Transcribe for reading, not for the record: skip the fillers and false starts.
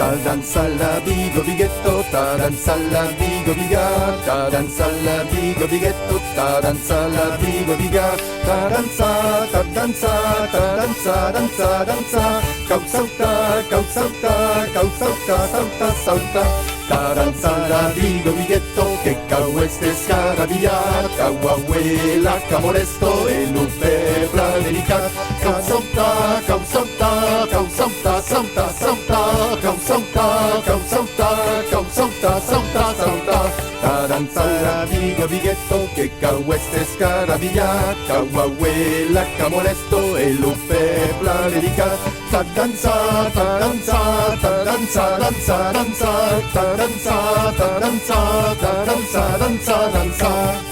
Ta danza la vigo vighetto, ta danza la vigo viga, ta danza la vigo vighetto, ta danza la vigo viga, ta danza, ta danza, ta danza, danza, danza, cau sauta, cau sauta, cau sauta, sauta, sauta. Ta danza la vigo vighetto, che cau este scaravilla, cau abuela, cau molesto, e lupe planerica, cau sauta, cau sauta, cau sauta, sauta, sauta, cau sauta, cau sauta, cau sauta, sauta, sauta. Ta danza la vigo vighetto, che cau este scaravilla, cau abuela, cau molesto, e lupe planerica, ta danza, ta danza, ta danza, danza, danza, ta danza, ta danza, ta danza, danza, danza.